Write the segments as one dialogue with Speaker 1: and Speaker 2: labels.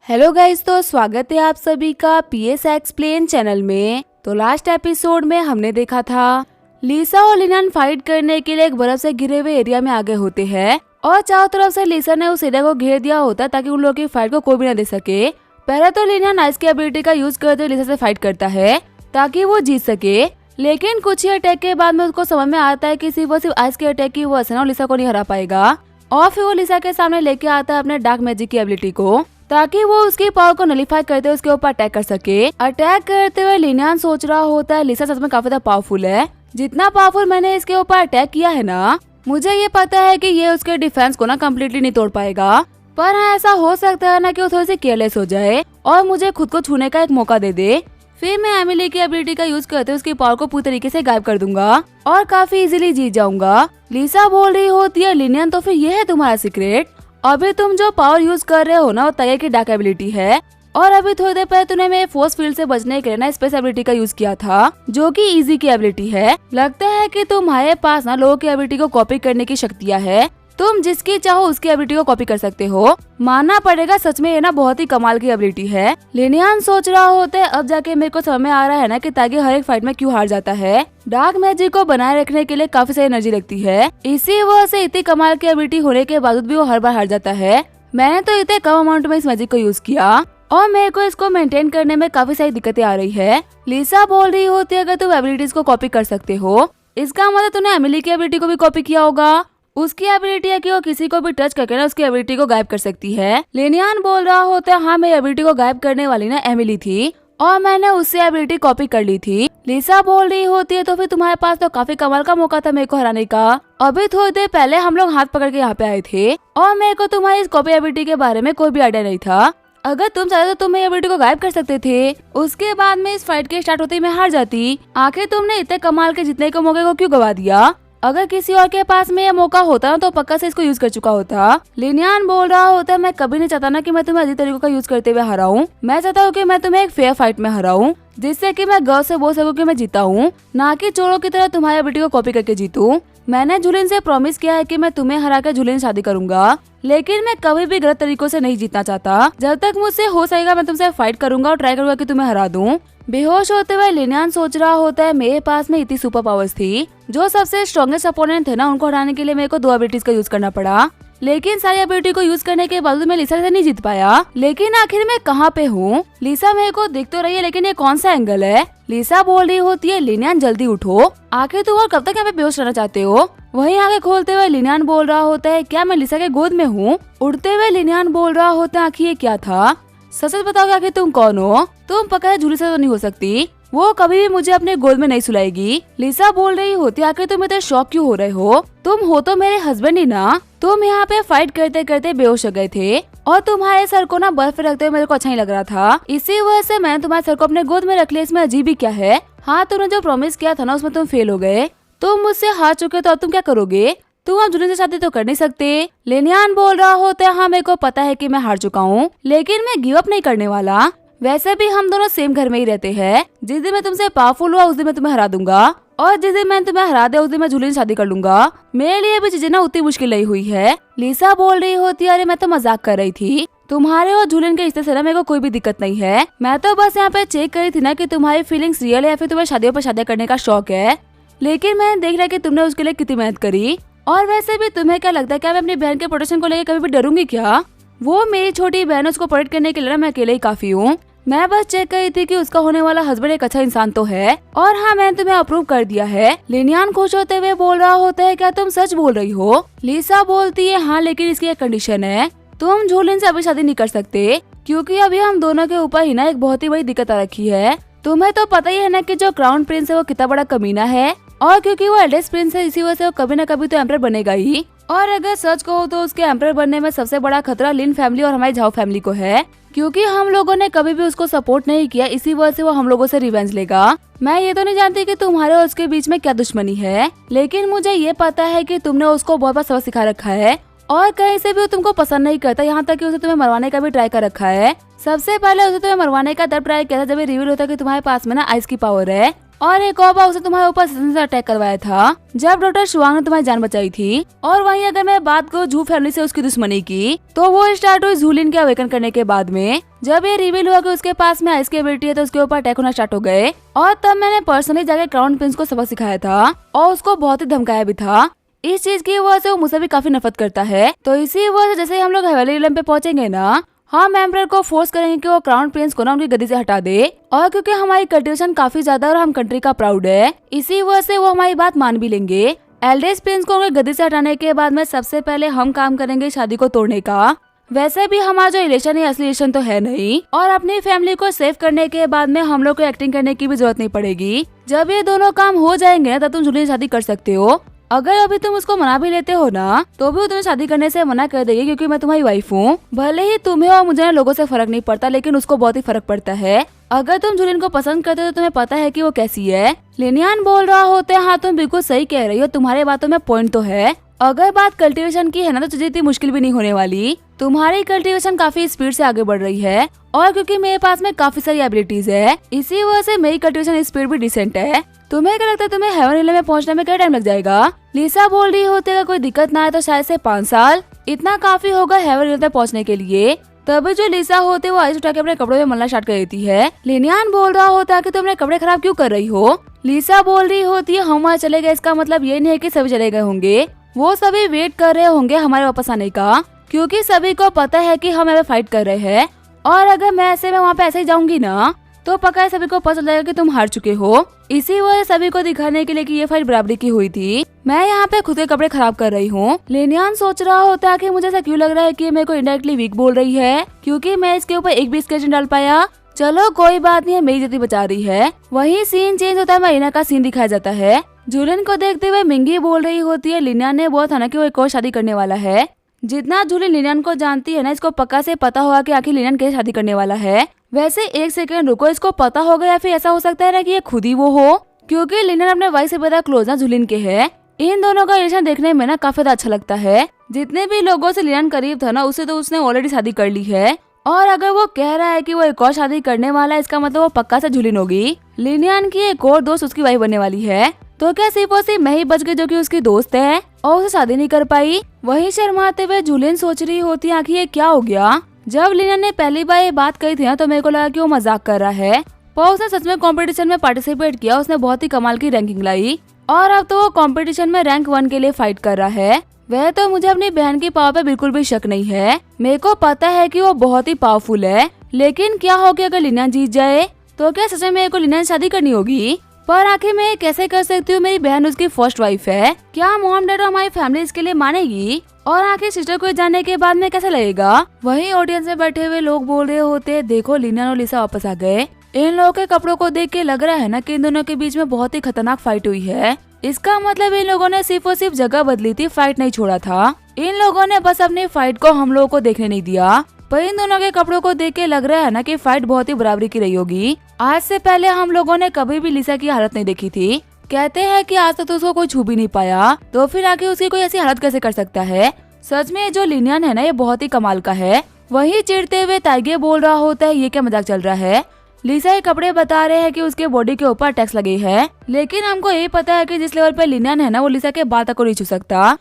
Speaker 1: Hello guys, तो स्वागत है आप सभी का पीएस एक्सप्लेन चैनल में। तो लास्ट एपिसोड में हमने देखा था लिसा और लिनियन फाइट करने के लिए एक बर्फ से घिरे हुए एरिया में आगे होते हैं और चारों तरफ से लिसा ने उस एरिया को घेर दिया होता है ताकि उन लोगों की फाइट को कोई भी न दे सके। पहले तो लिनियन आइस की एबिलिटी का यूज करते हुए लिसा से फाइट करता है ताकि वो जीत सके, लेकिन कुछ ही अटैक के बाद में उसको समझ में आता है कि सिर्फ आइस के अटैक की वजह से ना लिसा को नहीं हरा पाएगा। और फिर वो लिसा के सामने लेके आता है अपने डार्क मैजिक की एबिलिटी को ताकि वो उसकी पावर को नलीफाई करते हुए उसके ऊपर अटैक कर सके। अटैक करते हुए लिनियन सोच रहा होता है लिसा सच में काफी ज्यादा पावरफुल है, जितना पावरफुल मैंने इसके ऊपर अटैक किया है ना, मुझे ये पता है कि ये उसके डिफेंस को ना कम्प्लीटली नहीं तोड़ पाएगा। पर हाँ, ऐसा हो सकता है ना कि वो थोड़ी सी केयरलेस हो जाए और मुझे खुद को छूने का एक मौका दे दे। फिर मैं एमिली की एबिलिटी का यूज करते हुए उसकी पावर को पूरी तरीके से गायब कर दूंगा और काफी इजीली जीत जाऊंगा। लिसा बोल रही होती है, लिनियन तो फिर ये है तुम्हारा सीक्रेट? अभी तुम जो पावर यूज कर रहे हो ना वो टाइगर की डार्क एबिलिटी है, और अभी थोड़ी देर पहले तूने मेरे फोर्स फील्ड से बचने के लिए ना स्पेस एबिलिटी का यूज किया था जो कि इजी की एबिलिटी है। लगता है कि तुम्हारे पास ना लोगों की एबिलिटी को कॉपी करने की शक्तियाँ है, तुम जिसकी चाहो उसकी एबिलिटी को कॉपी कर सकते हो। मानना पड़ेगा, सच में ये ना बहुत ही कमाल की एबिलिटी है। लिनियन सोच रहा होता है अब जाके मेरे को समझ में आ रहा है ना कि टाइगर हर एक फाइट में क्यों हार जाता है। डार्क मैजिक को बनाए रखने के लिए काफी सारी एनर्जी लगती है, इसी वजह से इतनी कमाल की एबिलिटी होने के बावजूद भी वो हर बार हार जाता है। मैंने तो इतने कम अमाउंट में इस मैजिक को यूज किया और मेरे को इसको मेंटेन करने में काफी सारी दिक्कतें आ रही है। लिसा बोल रही होती है अगर तुम एबिलिटीज को कॉपी कर सकते हो, इसका मतलब तूने एमिली की एबिलिटी को भी कॉपी किया होगा। उसकी एबिलिटी है कि वो किसी को भी टच करके ना उसकी एबिलिटी को गायब कर सकती है। लिनियन बोल रहा होता है हाँ, मेरी एबिलिटी को गायब करने वाली ना एमिली थी और मैंने उससे एबिलिटी कॉपी कर ली थी। लिसा बोल रही होती है तो फिर तुम्हारे पास तो काफी कमाल का मौका था मेरे को हराने का। अभी थोड़ी देर पहले हम लोग हाथ पकड़ के यहाँ पे आए थे और मेरे को तुम्हारी इस कॉपी एबिलिटी के बारे में कोई भी आइडिया नहीं था। अगर तुम चाहते तो तुम मेरी एबिलिटी को गायब कर सकते थे। उसके बाद में इस फाइट के स्टार्ट होते ही मैं हार जाती। आखिर तुमने इतने कमाल के जीतने के मौके को क्यों गवा दिया? अगर किसी और के पास में ये मौका होता ना तो पक्का से इसको यूज कर चुका होता। लिनियन बोल रहा होता है मैं कभी नहीं चाहता ना कि मैं तुम्हें अजीब तरीकों का यूज करते हुए हराऊं। मैं चाहता हूँ कि मैं तुम्हें एक फेयर फाइट में हराऊं, जिससे कि मैं गर्व से बोल सकूं कि मैं जीता हूँ, ना कि चोरों की तरह तुम्हारी एबिलिटी को कॉपी करके जीतूं। मैंने जुलिन से प्रॉमिस किया है कि मैं तुम्हें हरा कर जुलिन शादी करूंगा, लेकिन मैं कभी भी गलत तरीकों से नहीं जीतना चाहता। जब तक मुझसे हो सकेगा मैं तुमसे फाइट करूंगा और ट्राई करूंगा कि तुम्हें हरा दूं। बेहोश होते हुए लिनियन सोच रहा होता है मेरे पास में इतनी सुपर पावर्स थी, जो सबसे स्ट्रॉन्गेस्ट अपोनेंट थे ना उनको हराने के लिए मेरे को 2 एबिलिटीज का यूज करना पड़ा, लेकिन सारी एबिलिटी को यूज करने के बावजूद मैं लिसा से नहीं जीत पाया। लेकिन आखिर मैं कहाँ पे हूँ? लिसा मेरे को दिख तो रही है, लेकिन ये कौन सा एंगल है? लिसा बोल रही होती है लिनियन जल्दी उठो, आखिर तुम और कब तक यहाँ पे बेहोश रहना चाहते हो? वहीं आगे खोलते हुए लिनियन बोल रहा होता है क्या मैं लिसा के गोद में हूँ? उड़ते हुए लिनियन बोल रहा होता है आखिर ये क्या था? सच बताओ आखिर तुम कौन हो? तुम पक्का झूली से तो नहीं हो सकती, वो कभी भी मुझे अपने गोद में नहीं सुलाएगी। लिसा बोल रही होती आखिर तुम इतने शॉक क्यों हो रहे हो? तुम हो तो मेरे हस्बैंड ही ना। तुम यहाँ पे फाइट करते करते बेहोश हो गए थे और तुम्हारे सर को ना बर्फ पे रखते हुए मेरे को अच्छा नहीं लग रहा था, इसी वजह से मैंने तुम्हारे सर को अपने गोद में रख लिया। इसमें अजीब ही क्या है? हाँ, तुमने जो प्रॉमिस किया था ना उसमें तुम फेल हो गए, तुम मुझसे हार चुके तो अब तुम क्या करोगे? तुम अब जुलिन से शादी तो कर नहीं सकते। लिनियन बोल रहा होता है हाँ, मेरे को पता है कि मैं हार चुका हूँ, लेकिन मैं गिव अप नहीं करने वाला। वैसे भी हम दोनों सेम घर में ही रहते हैं। जिस दिन मैं तुमसे पावरफुल हुआ उस दिन मैं तुम्हें हरा दूंगा, और जिस दिन मैं तुम्हें हरा दे उस दिन मैं जुलिन शादी कर लूंगा। मेरे लिए भी चीजें ना उतनी मुश्किल नहीं हुई है। लिसा बोल रही होती है अरे मैं तो मजाक कर रही थी, तुम्हारे और जुलिन के रिश्ते से ना मेरे को कोई भी दिक्कत नहीं है। मैं तो बस यहाँ पे चेक करी थी ना कि तुम्हारी फीलिंग्स रियल है या फिर तुम्हें शादियों पर शादी करने का शौक है। लेकिन मैंने देख लिया कि तुमने उसके लिए कितनी मेहनत करी। और वैसे भी तुम्हें क्या लगता है क्या मैं अपनी बहन के प्रोटेक्शन को लेकर कभी भी डरूंगी क्या? वो मेरी छोटी बहन, उसको प्रोटेक्ट करने के लिए मैं अकेले ही काफी हूँ। मैं बस चेक करी थी कि उसका होने वाला हस्बैंड एक अच्छा इंसान तो है, और हाँ मैंने तुम्हें अप्रूव कर दिया है। लिनियन खुश होते हुए बोल रहा होता है क्या तुम सच बोल रही हो? लिसा बोलती है हाँ, लेकिन इसकी एक कंडीशन है, तुम जुलिन से अभी शादी नहीं कर सकते, क्योंकि अभी हम दोनों के ऊपर ही ना एक बहुत ही बड़ी दिक्कत आ रखी है। तुम्हें तो पता ही है ना कि जो क्राउन प्रिंस है वो कितना बड़ा कमीना है, और क्योंकि वो एल्डेस्ट प्रिंस है इसी वजह से वो कभी न कभी तो एम्परर बनेगा ही। और अगर सच कहो तो उसके एम्परर बनने में सबसे बड़ा खतरा लिन फैमिली और हमारी झाओ फैमिली को है, क्योंकि हम लोगों ने कभी भी उसको सपोर्ट नहीं किया, इसी वजह से वो हम लोगों से रिवेंज लेगा। मैं ये तो नहीं जानती कि तुम्हारे और उसके बीच में क्या दुश्मनी है, लेकिन मुझे ये पता है कि तुमने उसको बहुत बार सबक सिखा रखा है और कहीं से भी वो तुमको पसंद नहीं करता, यहाँ तक कि उसे तुम्हें मरवाने का भी ट्राई कर रखा है। सबसे पहले उसे तुम्हें मरवाने का तब ट्राई किया था जब ये रिवील होता कि तुम्हारे पास में ना आइस की पावर है, और एक और बार उसने तुम्हारे ऊपर से अटैक करवाया था जब डॉक्टर शुआंग ने तुम्हारी जान बचाई थी। और वहीं अगर मैं बात करूँ जू फैमिली से उसकी दुश्मनी की, तो वो स्टार्ट हुई जूलिन के अवेकन करने के बाद में। जब ये रिवील हुआ कि उसके पास में आइस की एबिलिटी है तो उसके ऊपर अटैक होना स्टार्ट हो गए। और तब मैंने पर्सनली जाके क्राउन प्रिंस को सबक सिखाया था और उसको बहुत ही धमकाया भी था। इस चीज की वजह से वो मुझसे भी काफी नफरत करता है। तो इसी वजह से जैसे ही हम लोग हेवनली रिलम पे पहुंचेंगे ना, हम एम्परर को फोर्स करेंगे कि वो क्राउन प्रिंस को ना उनकी गद्दी से हटा दे। और क्योंकि हमारी कल्टिवेशन काफी ज्यादा और हम कंट्री का प्राउड है, इसी वजह से वो हमारी बात मान भी लेंगे। एल्डेस्ट प्रिंस को उनकी गद्दी से हटाने के बाद में सबसे पहले हम काम करेंगे शादी को तोड़ने का। वैसे भी हमारा जो रिलेशन है असली रिलेशन तो है नहीं, और अपनी फैमिली को सेव करने के बाद में हम लोग को एक्टिंग करने की भी जरूरत नहीं पड़ेगी। जब ये दोनों काम हो जाएंगे तब तुम जूलिन से शादी कर सकते हो। अगर अभी तुम उसको मना भी लेते हो ना, तो भी वो तुम्हें शादी करने से मना कर देगी, क्योंकि मैं तुम्हारी वाइफ हूँ। भले ही तुम्हें और मुझे लोगों से फर्क नहीं पड़ता, लेकिन उसको बहुत ही फर्क पड़ता है। अगर तुम जूलिन को पसंद करते हो तो तुम्हें पता है कि वो कैसी है। लिनियन बोल रहा होता है, हाँ तुम बिल्कुल सही कह रही हो, तुम्हारे बातों में पॉइंट तो है। अगर बात कल्टीवेशन की है ना, तो तुझे इतनी मुश्किल भी नहीं होने वाली। तुम्हारी कल्टीवेशन काफी स्पीड से आगे बढ़ रही है, और क्योंकि मेरे पास में काफी सारी एबिलिटीज है, इसी वजह से मेरी कल्टीवेशन स्पीड भी डिसेंट है। तुम्हें क्या लगता है तुम्हें हेवन रिले में पहुंचने में क्या टाइम लग जाएगा? लिसा बोल रही होती है कोई दिक्कत ना है तो शायद से 5 साल इतना काफी होगा हेवन रिले तक पहुंचने के लिए। तभी जो लिसा होती है वो आइस उठा के अपने कपड़ों में मलना स्टार्ट कर देती है। लिनियन बोल रहा होता है कि तुम अपने कपड़े खराब क्यों कर रही हो? लिसा बोल रही होती है हम वहाँ चले गए, इसका मतलब ये नहीं है कि सभी चले गए होंगे, वो सभी वेट कर रहे होंगे हमारे वापस आने का, क्योंकि सभी को पता है कि हम फाइट कर रहे हैं। और अगर मैं ऐसे में वहाँ पे ऐसे ही जाऊंगी ना, तो पक्का है सभी को पता चल जाएगा कि तुम हार चुके हो। इसी वजह सभी को दिखाने के लिए कि ये फाइट बराबरी की हुई थी, मैं यहाँ पे खुद के कपड़े खराब कर रही हूँ। लिनियन सोच रहा होता है कि मुझे ऐसा क्यों लग रहा है कि मेरे को इनडायरेक्टली वीक बोल रही है, क्योंकि मैं इसके ऊपर एक भी स्केच नहीं डाल पाया। चलो कोई बात नहीं, मेरी इज्जत बचा रही है। वही सीन चेंज होता है, मरीना का सीन दिखाया जाता है। जूलिन को देखते हुए मिंगी बोल रही होती है लिनियन ने बोला था ना कि वो एक और शादी करने वाला है। जितना जूलिन लिनियन को जानती है ना, इसको पक्का से पता होगा कि आखिर लिनियन कैसे शादी करने वाला है। वैसे एक सेकंड रुको, इसको पता होगा या फिर ऐसा हो सकता है ना कि ये खुद ही वो हो, क्योंकि लिनियन अपने वाइफ से ज्यादा क्लोज ना जूलिन के है। इन दोनों का रिलेशन देखने में ना काफी ज्यादा अच्छा लगता है। जितने भी लोगों से लिनियन करीब था ना, उससे तो उसने ऑलरेडी शादी कर ली है। और अगर वो कह रहा है कि वो एक और शादी करने वाला है, इसका मतलब वो पक्का से जूलिन होगी। लिनियन की एक और दोस्त उसकी वाइफ बनने वाली है, तो क्या सिर्फ और सिर्फ मैं ही बच गई जो कि उसकी दोस्त है और उसे शादी नहीं कर पाई? वही शर्माते हुए जूलिन सोच रही होती है आखिर ये क्या हो गया। जब लिनियन ने पहली बार ये बात कही थी ना, तो मेरे को लगा कि वो मजाक कर रहा है, पर उसने सच में कंपटीशन में पार्टिसिपेट किया। उसने बहुत ही कमाल की रैंकिंग लाई और अब तो वो कंपटीशन में रैंक 1 के लिए फाइट कर रहा है। वह तो मुझे अपनी बहन की पावर पे बिल्कुल भी शक नहीं है। मेरे को पता है कि वो बहुत ही पावरफुल है, लेकिन क्या हो गया अगर लिनियन जीत जाए, तो क्या सच में मेरे को लिनियन शादी करनी होगी? पर आखिर मैं कैसे कर सकती हूँ? मेरी बहन उसकी फर्स्ट वाइफ है। क्या मॉम डैड और हमारी फैमिली इसके लिए मानेगी? और आखिर सिस्टर को जानने के बाद में कैसा लगेगा? वहीं ऑडियंस में बैठे हुए लोग बोल रहे होते, देखो लिनियन और लिसा वापस आ गए। इन लोगों के कपड़ों को देख के लग रहा है ना कि इन दोनों के बीच में बहुत ही खतरनाक फाइट हुई है। इसका मतलब इन लोगों ने सिर्फ और सिर्फ जगह बदली थी, फाइट नहीं छोड़ा था। इन लोगों ने बस अपनी फाइट को हम लोगों को देखने नहीं दिया। पर इन दोनों के कपड़ों को देख के लग रहा है ना कि फाइट बहुत ही बराबरी की रही होगी। आज से पहले हम लोगों ने कभी भी लिसा की हालत नहीं देखी थी। कहते हैं कि आज तक तो उसको कोई छू भी नहीं पाया, तो फिर आके उसकी कोई ऐसी हालत कैसे कर सकता है? सच में जो लिनियन है ना, ये बहुत ही कमाल का है। वही चिढ़ते हुए ताइगे बोल रहा होता है, ये क्या मजाक चल रहा है? लिसा ये कपड़े बता रहे हैं कि उसके बॉडी के ऊपर टैक्स लगे हैं, लेकिन हमको ये पता है कि जिस लेवल पे लिनियन है ना, वो लिसा के बाल तक को नहीं छू सकता,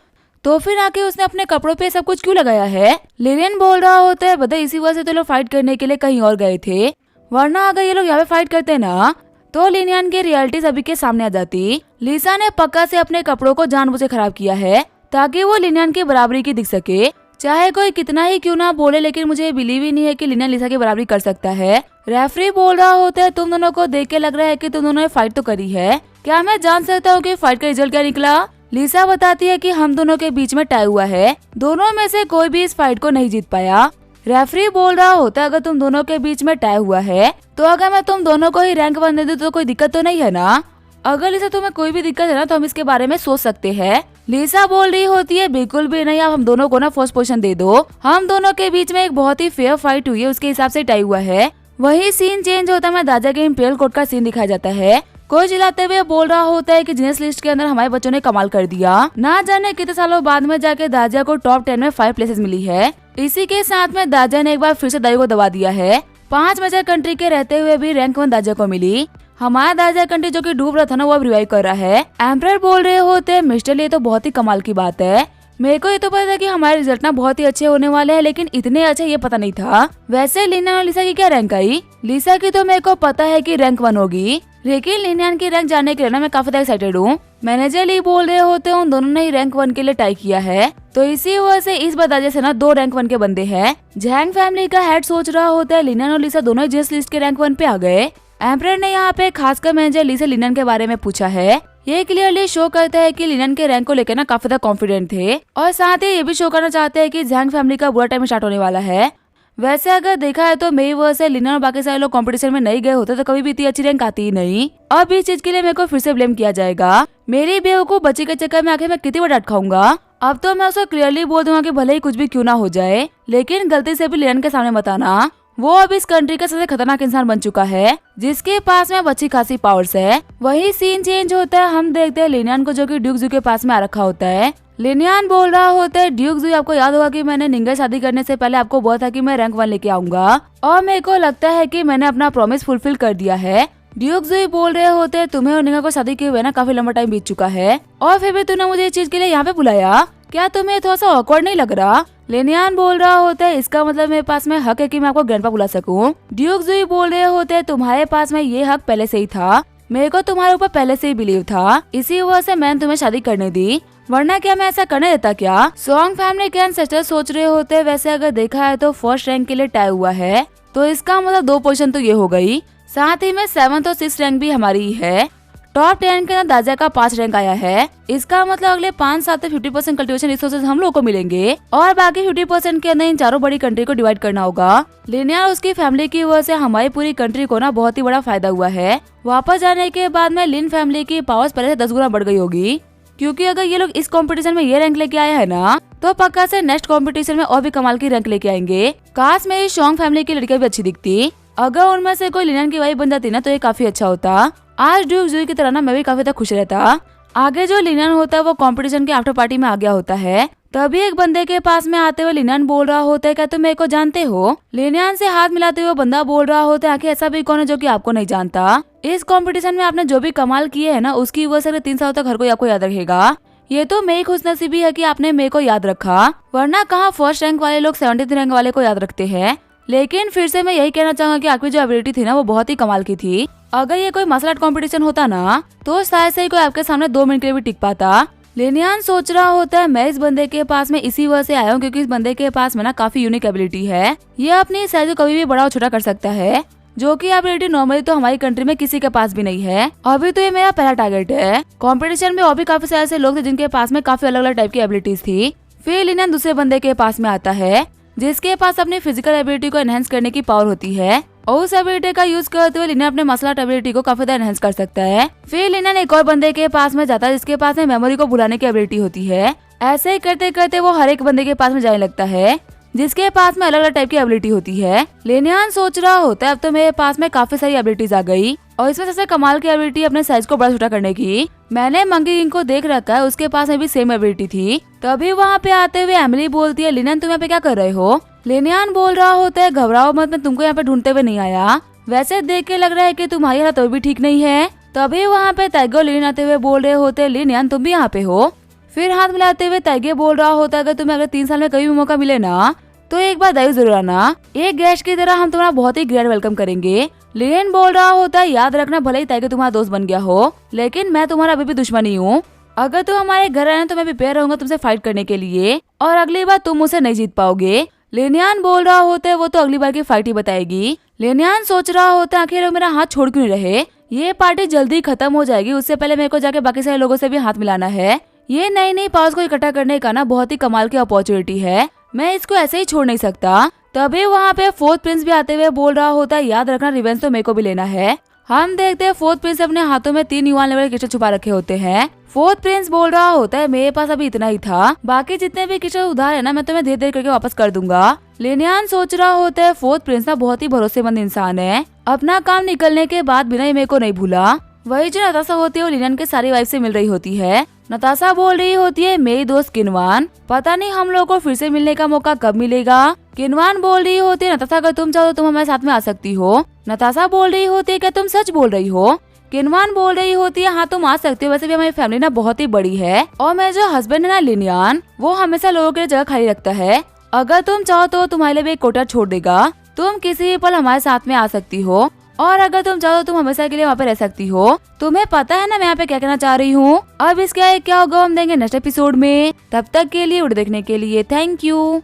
Speaker 1: तो फिर आके उसने अपने कपड़ों पे सब कुछ क्यों लगाया है? लिनियन बोल रहा होता है, बता इसी वजह से तो लोग फाइट करने के लिए कहीं और गए थे, वरना अगर ये लोग यहाँ पे फाइट करते ना, तो लिनियन की रियलिटी सभी के सामने आ जाती। लिसा ने पक्का से अपने कपड़ों को जानबूझ के खराब किया है ताकि वो लिनियन की बराबरी की दिख सके। चाहे कोई कितना ही क्यों ना बोले, लेकिन मुझे बिलीव ही नहीं है कि लिनियन लिसा की बराबरी कर सकता है। रेफरी बोल रहा होता है, तुम दोनों को देख के लग रहा है कि तुम दोनों ने फाइट तो करी है, क्या मैं जान सकता हूँ कि फाइट का रिजल्ट क्या निकला? लिसा बताती है कि हम दोनों के बीच में टाई हुआ है, दोनों में से कोई भी इस फाइट को नहीं जीत पाया। रेफरी बोल रहा होता है, अगर तुम दोनों के बीच में टाई हुआ है, तो अगर मैं तुम दोनों को ही रैंक 1 दे दूं तो कोई दिक्कत तो नहीं है ना? अगर लिसा तुम्हें कोई भी दिक्कत है ना, तो हम इसके बारे में सोच सकते हैं। लिसा बोल रही होती है, बिल्कुल भी नहीं, आप हम दोनों को ना फर्स्ट पोजीशन दे दो। हम दोनों के बीच में एक बहुत ही फेयर फाइट हुई है, उसके हिसाब से टाई हुआ है। वही सीन चेंज होता है, दादा के इंपीरियल कोर्ट का सीन दिखाया जाता है। कोई चिल्लाते हुए बोल रहा होता है कि जिनेस लिस्ट के अंदर हमारे बच्चों ने कमाल कर दिया, ना जाने कितने सालों बाद में जाके दाजिया को टॉप 10 में 5 प्लेसेस मिली है। इसी के साथ में दाजिया ने एक बार फिर से दाई को दबा दिया है। 5 मेजर कंट्री के रहते हुए भी रैंक 1 दाजा को मिली। हमारा दाजा कंट्री जो कि डूब रहा था ना, वो अब रिवाइव कर रहा है। एम्परर बोल रहे होते मिस्टर ली, तो बहुत ही कमाल की बात है। मेरे को ये तो पता था कि हमारे रिजल्ट ना बहुत ही अच्छे होने वाले हैं, लेकिन इतने अच्छे ये पता नहीं था। वैसे लिनियन और लिसा की क्या रैंक आई? लिसा की तो मेरे को पता है कि रैंक 1 होगी, लेकिन लिनियन की रैंक जानने के लिए ना मैं काफी एक्साइटेड हूँ। मैनेजर ली बोल रहे होते उन दोनों ने ही रैंक 1 के लिए टाई किया है, तो इसी वजह से इस बताजे से ना 2 रैंक 1 के बंदे हैं। जैंग फैमिली का हेड सोच रहा होता है लिनियन और लिसा दोनों जिस लिस्ट के रैंक 1 पे आ गए। एम्परर ने यहाँ पे खासकर मैनेजर ली से लिनियन के बारे में पूछा है। ये क्लियरली शो करता है कि लिनियन के रैंक को लेकर ना काफी ज्यादा कॉन्फिडेंट थे, और साथ ही ये भी शो करना चाहते हैं कि जैंग फैमिली का बुरा टाइम स्टार्ट होने वाला है। वैसे अगर देखा है तो मेरी वजह से लिनियन और बाकी सारे लोग कंपटीशन में नहीं गए होते तो कभी भी इतनी अच्छी रैंक आती ही नहीं। अब इस चीज के लिए मेरे को फिर से ब्लेम किया जाएगा। मेरी बेवकूफ बच्ची के चक्कर में आखिर मैं कितनी बार डांट खाऊंगा। अब तो मैं उसको क्लियरली बोल दूंगा कि भले ही कुछ भी क्यों ना हो जाए, लेकिन गलती से भी लिनियन के सामने मत आना। वो अब इस कंट्री का सबसे खतरनाक इंसान बन चुका है, जिसके पास में अच्छी खासी पावर्स है। वही सीन चेंज होता है, हम देखते हैं लिनियन को जो कि ड्यूक जू के पास में आ रखा होता है। लिनियन बोल रहा होता है, ड्यूक जू आपको याद होगा कि मैंने निंगा शादी करने से पहले आपको बोला था कि मैं रैंक 1 लेके आऊंगा, और मेरे को लगता है कि मैंने अपना प्रॉमिस फुलफिल कर दिया है। ड्यूक जू बोल रहे होते हैं, तुम्हें और निंगा को शादी किए हुए ना काफी लंबा टाइम बीत चुका है, और फिर भी तूने मुझे इस चीज के लिए यहाँ पे बुलाया, क्या तुम्हें थोड़ा सा ऑकवर्ड नहीं लग रहा? लिनियन बोल रहा होता है, इसका मतलब मेरे पास में हक है कि मैं आपको ग्रैंडपा बुला सकूं। ड्यूक जू बोल रहे होते हैं, तुम्हारे पास में ये हक पहले से ही था, मेरे को तुम्हारे ऊपर पहले से ही बिलीव था, इसी वजह से मैंने तुम्हें शादी करने दी, वरना क्या मैं ऐसा करने देता क्या? सॉन्ग फैमिली के एंसेस्टर सोच रहे होते हैं, वैसे अगर देखा है तो फर्स्ट रैंक के लिए टाई हुआ है, तो इसका मतलब 2 पोजीशन तो ये हो गई, साथ ही में 7th और 6th रैंक भी हमारी ही है। टॉप 10 के अंदर दाजा का 5 रैंक आया है, इसका मतलब अगले 5 साल तक 50% कल्टीवेशन रिसोर्सेज हम लोग को मिलेंगे, और बाकी 50% के अंदर इन चारों बड़ी कंट्री को डिवाइड करना होगा। लिनियन और उसकी फैमिली की वजह से हमारी पूरी कंट्री को ना बहुत ही बड़ा फायदा हुआ है। वापस जाने के बाद में लिन फैमिली की पावर्स पहले से 10 गुना बढ़ गई होगी, क्योंकि अगर ये लोग इस कंपटीशन में ये रैंक लेके आए हैं ना, तो पक्का से नेक्स्ट कंपटीशन में और भी कमाल की रैंक लेके आएंगे। काश मेरी सॉन्ग फैमिली की लड़कियां भी अच्छी दिखती, अगर उनमें से कोई लिनियन की वाइफ बन जाती ना तो ये काफी अच्छा होता। आज ड्यूक जू की तरह ना मैं भी काफी खुश रहता। आगे जो लिनियन होता है वो कंपटीशन के आफ्टर पार्टी में आ गया होता है, तभी एक बंदे के पास में आते हुए लिनियन बोल रहा होता है, क्या तुम मेरे को जानते हो? लिनियन से हाथ मिलाते हुए बंदा बोल रहा होता है, आखिर ऐसा भी कौन है जो कि आपको नहीं जानता? इस कंपटीशन में आपने जो भी कमाल किए है ना, उसकी वजह से 3 साल तक हर कोई आपको याद रखेगा। ये तो मेरी खुशनसीबी है कि आपने मेरे को याद रखा, वरना कहाँ फर्स्ट रैंक वाले लोग 70th रैंक वाले को याद रखते हैं। लेकिन फिर से मैं यही कहना चाहूंगा कि आपकी जो एबिलिटी थी ना वो बहुत ही कमाल की थी। अगर ये कोई मार्शल आर्ट कंपटीशन होता ना, तो शायद से ही कोई आपके सामने 2 मिनट के लिए भी टिक पाता। लिनियन सोच रहा होता है, मैं इस बंदे के पास में इसी वजह से आया हूँ क्योंकि इस बंदे के पास में ना काफी यूनिक एबिलिटी है। ये अपनी साइज को कभी भी बड़ा और छोटा कर सकता है, जो कि एबिलिटी नॉर्मली तो हमारी कंट्री में किसी के पास भी नहीं है। अभी तो ये मेरा पहला टारगेट है। कंपटीशन में और भी काफी सारे ऐसे लोग थे जिनके पास में काफी अलग अलग टाइप की एबिलिटीज थी। फिर लिनियन दूसरे बंदे के पास में आता है, जिसके पास अपनी फिजिकल एबिलिटी को एनहेंस करने की पावर होती है, और उस एबिलिटी का यूज करते हुए लिनियन अपने मार्शल आर्ट एबिलिटी को काफी ज्यादा एनहेंस कर सकता है। फिर लिनियन एक और बंदे के पास में जाता है, जिसके पास में मेमोरी को भुलाने की एबिलिटी होती है। ऐसे ही करते करते वो हर एक बंदे के पास में जाने लगता है, जिसके पास में अलग अलग टाइप की एबिलिटी होती है। लिनियन सोच रहा होता है, अब तो मेरे पास में काफी सारी एबिलिटीज आ गई, और इसमें सबसे कमाल की एबिलिटी अपने साइज को बड़ा छोटा करने की। मैंने मंकी किंग को देख रखा है, उसके पास में भी सेम एबिलिटी थी। तभी वहाँ पे आते हुए एमिली बोलती है, लिनियन तुम यहाँ पे क्या कर रहे हो? लिनियन बोल रहा होता है, घबराओ मत, मैं तुमको यहाँ पे ढूंढते हुए नहीं आया, वैसे देख के लग रहा है कि तुम्हारी हालत तो भी ठीक नहीं है। तभी वहाँ पे ताइगो लिनियन आते हुए बोल रहे होते हैं, लिनियन तुम भी यहाँ पे हो? फिर हाथ मिलाते हुए ताइगे बोल रहा होता है, अगर तुम्हें अगर 3 साल में कभी भी मौका मिले ना, तो एक बार दायु जरूर आना, एक गेस्ट की तरह हम तुम्हारा बहुत ही ग्रैंड वेलकम करेंगे। लिनियन बोल रहा होता है, याद रखना भले ही ताइगे तुम्हारा दोस्त बन गया हो, लेकिन मैं तुम्हारा अभी भी दुश्मन ही हूँ। अगर तुम हमारे घर आए तो मैं प्रिपेयर रहूंगा तुमसे फाइट करने के लिए, और अगली बार तुम मुझसे नहीं जीत पाओगे। लिनियन बोल रहा होता है, वो तो अगली बार की फाइट ही बताएगी। लिनियन सोच रहा होता है, आखिर लोग मेरा हाथ छोड़ क्यों नहीं रहे? ये पार्टी जल्दी खत्म हो जाएगी, उससे पहले मेरे को जाके बाकी सारे लोगों से भी हाथ मिलाना है। ये नई नई पावर्स को इकट्ठा करने का ना बहुत ही कमाल की अपॉर्चुनिटी है, मैं इसको ऐसे ही छोड़ नहीं सकता। तभी वहाँ पे 4th प्रिंस भी आते हुए बोल रहा होता है, याद रखना रिवेंज तो मेरे को भी लेना है। हम देखते हैं 4th प्रिंस अपने हाथों में 3 युवा लेवल क्रिस्टल छुपा रखे होते हैं। 4th प्रिंस बोल रहा होता है, मेरे पास अभी इतना ही था, बाकी जितने भी क्रिस्टल उधार है ना मैं तुम्हें धीरे धीरे करके वापस कर दूंगा। लिनियन सोच रहा होता है, 4th प्रिंस ना बहुत ही भरोसेमंद इंसान है, अपना काम निकलने के बाद बिना ही मेरे को नहीं भूला। वही जो नताशा होती है वो लिनियन के सारी वाइफ से मिल रही होती है। नताशा बोल रही होती है मेरी दोस्त किनवान, पता नहीं हम लोगों को फिर से मिलने का मौका कब मिलेगा। किनवान बोल रही होती है नताशा अगर तुम चाहो तो तुम हमारे साथ में आ सकती हो। नताशा बोल रही होती है क्या तुम सच बोल रही हो। किनवान बोल रही होती है हाँ तुम आ सकते हो, वैसे भी हमारी फैमिली ना बहुत ही बड़ी है और मेरा जो हस्बैंड है ना लिनियान, वो हमेशा लोगों के लिए जगह खाली रखता है। अगर तुम चाहो तो तुम्हारे लिए भी एक कोटा छोड़ देगा, तुम किसी भी पल हमारे साथ में आ सकती हो और अगर तुम चाहो तो तुम हमेशा के लिए वहाँ पे रह सकती हो। तुम्हें पता है ना मैं यहाँ पे क्या कहना चाह रही हूँ। अब इसके क्या होगा हम देंगे नेक्स्ट एपिसोड में। तब तक के लिए वीडियो देखने के लिए थैंक यू।